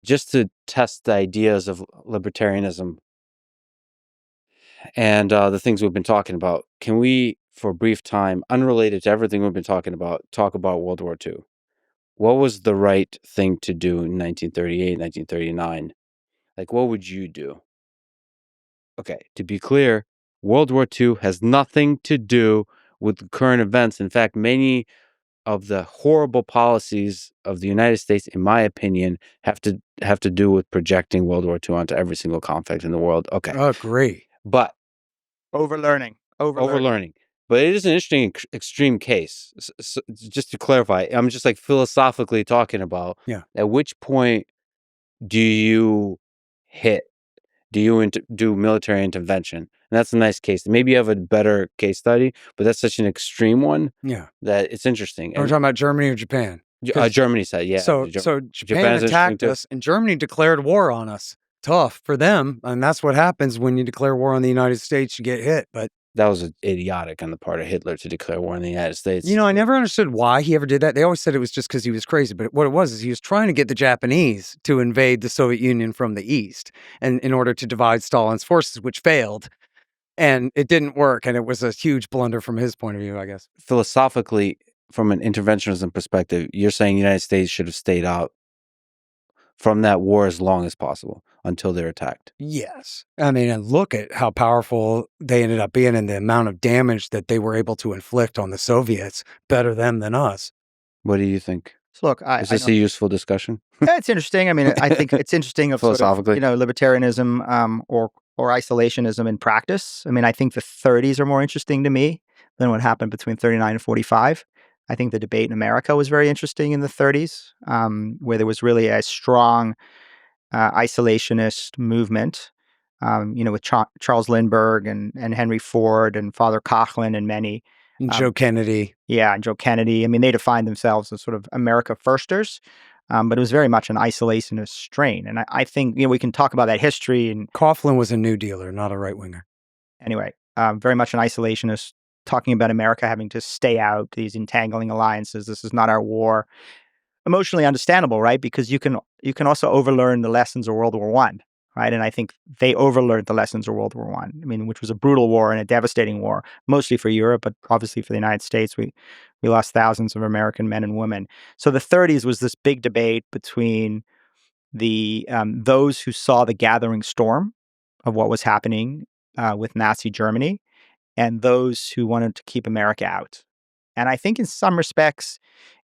just to test the ideas of libertarianism and the things we've been talking about, can we, for a brief time, unrelated to everything we've been talking about, talk about World War II? What was the right thing to do in 1938, 1939? Like, what would you do? Okay, to be clear, World War II has nothing to do with current events. In fact, many of the horrible policies of the United States, in my opinion, have to do with projecting World War II onto every single conflict in the world. Okay. Agree. But Overlearning. But it is an interesting extreme case. So just to clarify, I'm just like philosophically talking about at which point do you hit? Do you do military intervention? And that's a nice case. Maybe you have a better case study, but that's such an extreme one. Yeah. That it's interesting. Are we talking about Germany or Japan? Germany said, yeah. So Japan attacked us, and Germany declared war on us. Tough for them, and that's what happens when you declare war on the United States. You get hit, but that was idiotic on the part of Hitler to declare war on the United States. You know, I never understood why he ever did that. They always said it was just because he was crazy, but what it was is he was trying to get the Japanese to invade the Soviet Union from the east, and in order to divide Stalin's forces, which failed, and it didn't work, and it was a huge blunder from his point of view, I guess. Philosophically, from an interventionism perspective, you're saying the United States should have stayed out from that war as long as possible until they're attacked. Yes. I mean, and look at how powerful they ended up being and the amount of damage that they were able to inflict on the Soviets. Better them than us. What do you think? So look, is this a useful discussion? Yeah, it's interesting. I mean, I think it's interesting of philosophically, sort of, libertarianism or isolationism in practice. I mean, I think the 30s are more interesting to me than what happened between 39 and 45. I think the debate in America was very interesting in the 30s, where there was really a strong isolationist movement, with Charles Lindbergh and Henry Ford and Father Coughlin and many. And Joe Kennedy. Yeah, and Joe Kennedy. I mean, they defined themselves as sort of America firsters, but it was very much an isolationist strain. And I think, we can talk about that history. And Coughlin was a New Dealer, not a right-winger. Anyway, very much an isolationist, talking about America having to stay out, these entangling alliances. This is not our war. Emotionally understandable, right? Because you can also overlearn the lessons of World War I, right? And I think they overlearned the lessons of World War I. I mean, which was a brutal war and a devastating war, mostly for Europe, but obviously for the United States. We lost thousands of American men and women. So the 30s was this big debate between the those who saw the gathering storm of what was happening with Nazi Germany, and those who wanted to keep America out. And I think in some respects,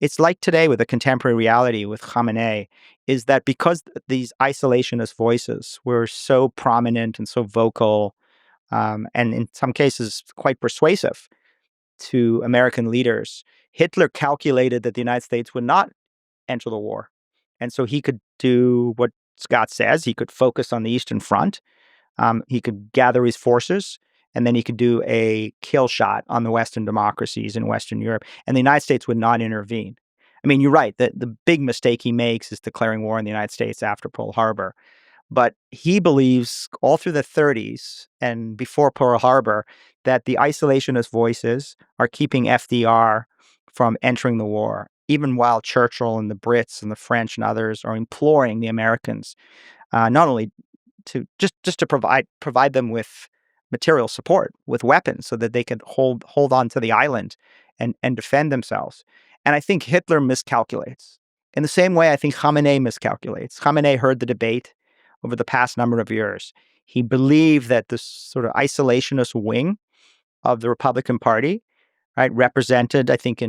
it's like today with a contemporary reality with Khamenei, is that because these isolationist voices were so prominent and so vocal, and in some cases quite persuasive to American leaders, Hitler calculated that the United States would not enter the war. And so he could do what Scott says. He could focus on the Eastern Front. He could gather his forces. And then he could do a kill shot on the Western democracies in Western Europe. And the United States would not intervene. I mean, you're right. The big mistake he makes is declaring war on the United States after Pearl Harbor. But he believes all through the 30s and before Pearl Harbor that the isolationist voices are keeping FDR from entering the war, even while Churchill and the Brits and the French and others are imploring the Americans not only to just to provide them with material support, with weapons, so that they could hold on to the island and defend themselves. And I think Hitler miscalculates. In the same way, I think Khamenei miscalculates. Khamenei heard the debate over the past number of years. He believed that this sort of isolationist wing of the Republican Party, right, represented, I think,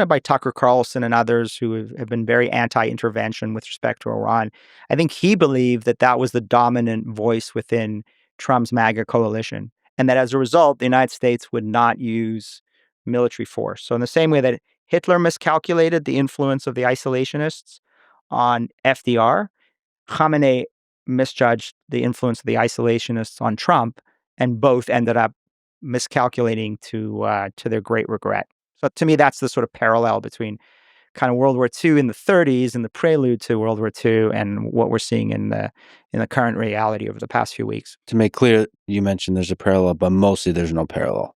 by Tucker Carlson and others who have been very anti-intervention with respect to Iran. I think he believed that that was the dominant voice within Trump's MAGA coalition, and that as a result, the United States would not use military force. So in the same way that Hitler miscalculated the influence of the isolationists on FDR, Khamenei misjudged the influence of the isolationists on Trump, and both ended up miscalculating to their great regret. So to me, that's the sort of parallel between kind of World War II in the 30s and the prelude to World War II and what we're seeing in the current reality over the past few weeks. To make clear, you mentioned there's a parallel, but mostly there's no parallel.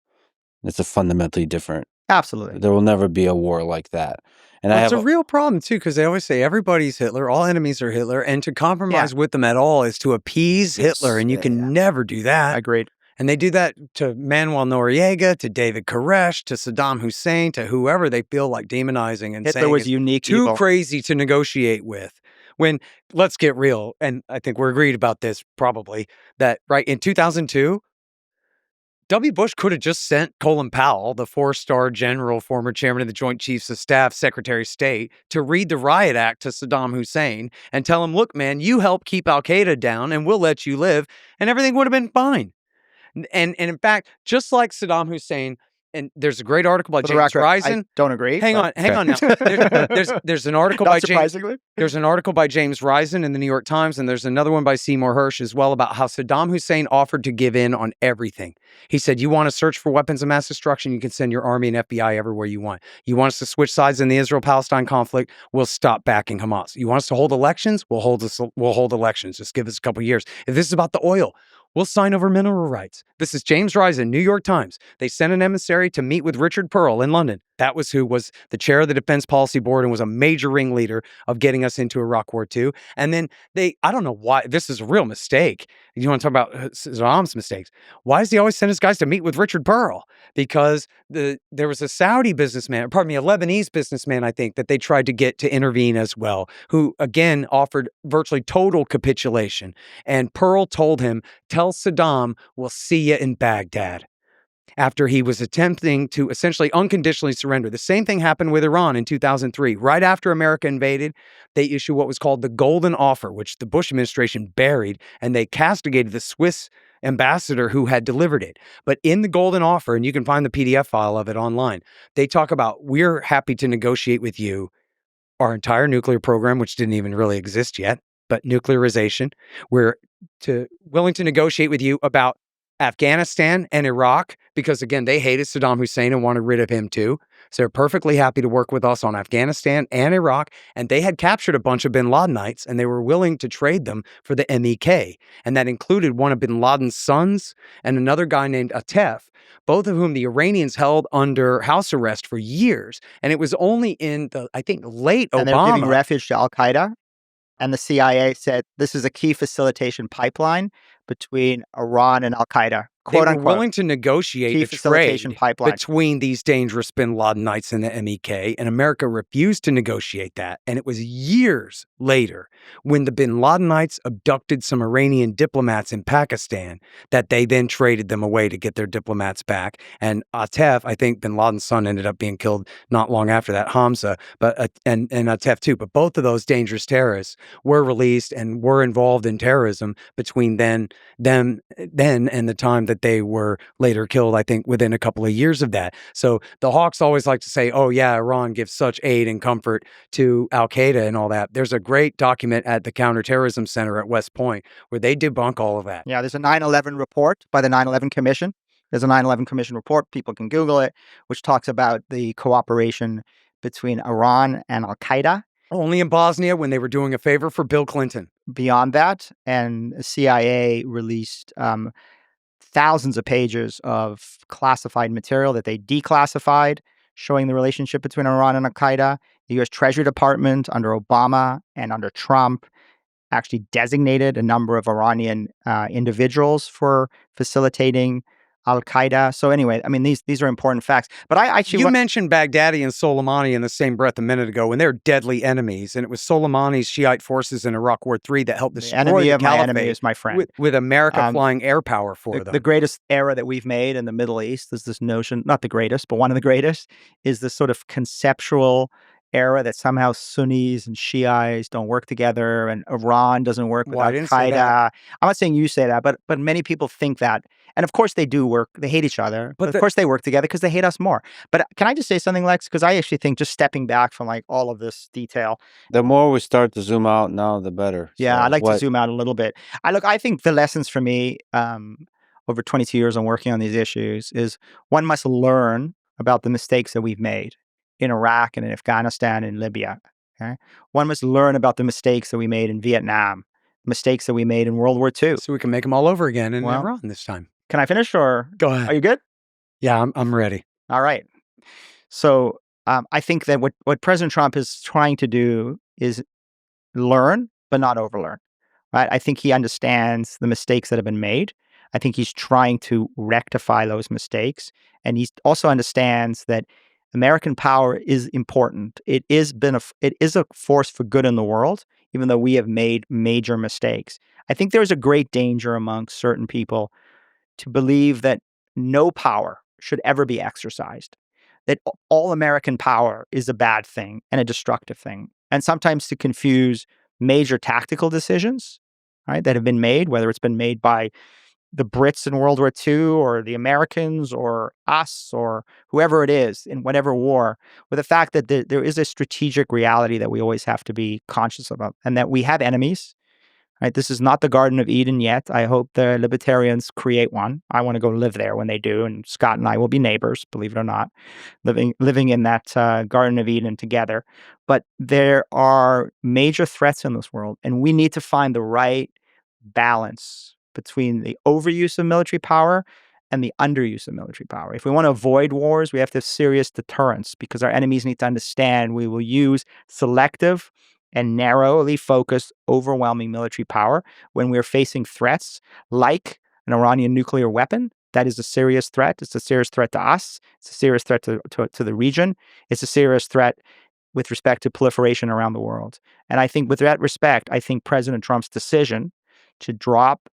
It's a fundamentally different. Absolutely. There will never be a war like that. And Well, it's a real problem, too, because they always say everybody's Hitler, all enemies are Hitler, and to compromise with them at all is to appease Hitler, and you can never do that. Agreed. And they do that to Manuel Noriega, to David Koresh, to Saddam Hussein, to whoever they feel like demonizing and Hitler saying was unique too evil. crazy to negotiate with. When, let's get real, and I think we're agreed about this probably, that right in 2002, W. Bush could have just sent Colin Powell, the 4-star general, former chairman of the Joint Chiefs of Staff, Secretary of State, to read the riot act to Saddam Hussein and tell him, look, man, you help keep al-Qaeda down and we'll let you live, and everything would have been fine. And in fact, just like Saddam Hussein, and there's a great article by James Risen. I don't agree. Hang on now. There's an article by James. There's an article by James Risen in the New York Times, and there's another one by Seymour Hersh as well about how Saddam Hussein offered to give in on everything. He said, "You want to search for weapons of mass destruction? You can send your army and FBI everywhere you want. You want us to switch sides in the Israel-Palestine conflict? We'll stop backing Hamas. You want us to hold elections? We'll hold elections. Just give us a couple of years. If this is about the oil, we'll sign over mineral rights." This is James Risen, New York Times. They sent an emissary to meet with Richard Pearl in London. That was who was the chair of the Defense Policy Board and was a major ringleader of getting us into Iraq War II. And then I don't know why, this is a real mistake. You want to talk about Saddam's mistakes. Why does he always send his guys to meet with Richard Pearl? Because there was a Saudi businessman, a Lebanese businessman, I think, that they tried to get to intervene as well, who, again, offered virtually total capitulation. And Pearl told him, tell Saddam, we'll see you in Baghdad, after he was attempting to essentially unconditionally surrender. The same thing happened with Iran in 2003. Right after America invaded, they issued what was called the Golden Offer, which the Bush administration buried, and they castigated the Swiss ambassador who had delivered it. But in the Golden Offer, and you can find the PDF file of it online, they talk about, we're happy to negotiate with you our entire nuclear program, which didn't even really exist yet, but nuclearization. We're willing to negotiate with you about Afghanistan and Iraq, because again, they hated Saddam Hussein and wanted rid of him too. So they're perfectly happy to work with us on Afghanistan and Iraq. And they had captured a bunch of bin Ladenites and they were willing to trade them for the MEK. And that included one of bin Laden's sons and another guy named Atef, both of whom the Iranians held under house arrest for years. And it was only in the, I think, late Obama. And they were giving refuge to al-Qaeda. And the CIA said this is a key facilitation pipeline between Iran and al-Qaeda. They were willing to negotiate a trade between these dangerous bin Ladenites and the MEK, and America refused to negotiate that. And it was years later, when the bin Ladenites abducted some Iranian diplomats in Pakistan, that they then traded them away to get their diplomats back. And Atef, I think bin Laden's son ended up being killed not long after that, Hamza, but and Atef too. But both of those dangerous terrorists were released and were involved in terrorism between them and the time that they were later killed, I think, within a couple of years of that. So the hawks always like to say, oh, yeah, Iran gives such aid and comfort to al-Qaeda and all that. There's a great document at the Counterterrorism Center at West Point where they debunk all of that. Yeah, there's a 9/11 report by the 9/11 Commission. There's a 9/11 Commission report. People can Google it, which talks about the cooperation between Iran and al-Qaeda. Only in Bosnia when they were doing a favor for Bill Clinton. Beyond that, and the CIA released thousands of pages of classified material that they declassified, showing the relationship between Iran and al-Qaeda. The U.S. Treasury Department under Obama and under Trump actually designated a number of Iranian individuals for facilitating al-Qaeda. So anyway, I mean, these are important facts. But I actually... You mentioned Baghdadi and Soleimani in the same breath a minute ago, and they're deadly enemies. And it was Soleimani's Shiite forces in Iraq War III that helped destroy the enemy of caliphate. My enemy is my friend. With America flying air power for them. The greatest era that we've made in the Middle East is this notion, not the greatest, but one of the greatest, is this sort of conceptual era that somehow Sunnis and Shiites don't work together and Iran doesn't work with al-Qaeda. I'm not saying you say that, but many people think that. And of course they do work. They hate each other. But of course they work together because they hate us more. But can I just say something, Lex? Because I actually think, just stepping back from like all of this detail, the more we start to zoom out now, the better. Yeah, I'd like to zoom out a little bit. I think the lessons for me over 22 years on working on these issues is one must learn about the mistakes that we've made in Iraq and in Afghanistan and Libya. Okay? One must learn about the mistakes that we made in Vietnam, mistakes that we made in World War II. So we can make them all over again in Iran this time. Can I finish, or go ahead? Are you good? Yeah, I'm ready. All right. So I think that what President Trump is trying to do is learn, but not overlearn. Right? I think he understands the mistakes that have been made. I think he's trying to rectify those mistakes. And he also understands that American power is important. It is a force for good in the world, even though we have made major mistakes. I think there's a great danger among certain people to believe that no power should ever be exercised, that all American power is a bad thing and a destructive thing, and sometimes to confuse major tactical decisions, right, that have been made, whether it's been made by the Brits in World War II or the Americans or us or whoever it is in whatever war, with the fact that there is a strategic reality that we always have to be conscious of, and that we have enemies. Right? This is not the Garden of Eden yet. I hope the libertarians create one. I want to go live there when they do, and Scott and I will be neighbors, believe it or not, living in that Garden of Eden together. But there are major threats in this world, and we need to find the right balance between the overuse of military power and the underuse of military power. If we want to avoid wars, we have to have serious deterrence, because our enemies need to understand we will use selective and narrowly focused, overwhelming military power when we're facing threats like an Iranian nuclear weapon. That is a serious threat. It's a serious threat to us. It's a serious threat to the region. It's a serious threat with respect to proliferation around the world. And I think with that respect, I think President Trump's decision to drop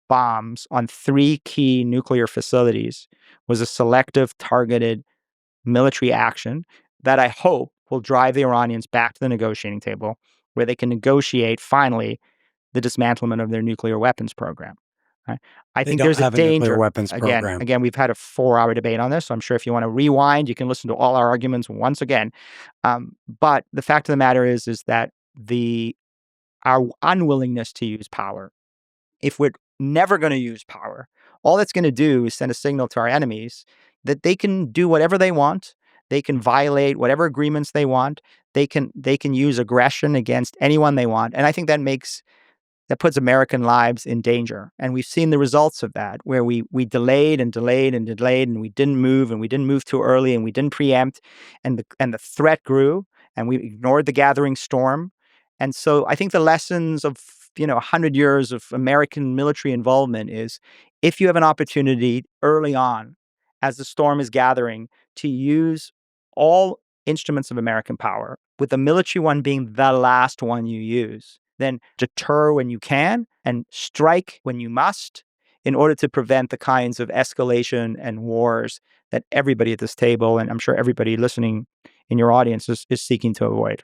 bombs on 3 key nuclear facilities was a selective, targeted military action that I hope will drive the Iranians back to the negotiating table, where they can negotiate finally the dismantlement of their nuclear weapons program. Right? I think there's a danger. Nuclear weapons program. Again, we've had a 4-hour debate on this, so I'm sure if you want to rewind, you can listen to all our arguments once again. But the fact of the matter is that our unwillingness to use power, if we're never going to use power, all that's going to do is send a signal to our enemies that they can do whatever they want. They can violate whatever agreements they want. They can use aggression against anyone they want. And I think that puts American lives in danger. And we've seen the results of that, where we delayed and delayed and delayed, and we didn't move too early, and we didn't preempt, and the threat grew, and we ignored the gathering storm. And so I think the lessons of 100 years of American military involvement is, if you have an opportunity early on, as the storm is gathering, to use all instruments of American power, with the military one being the last one you use, then deter when you can and strike when you must, in order to prevent the kinds of escalation and wars that everybody at this table, and I'm sure everybody listening in your audience, is seeking to avoid.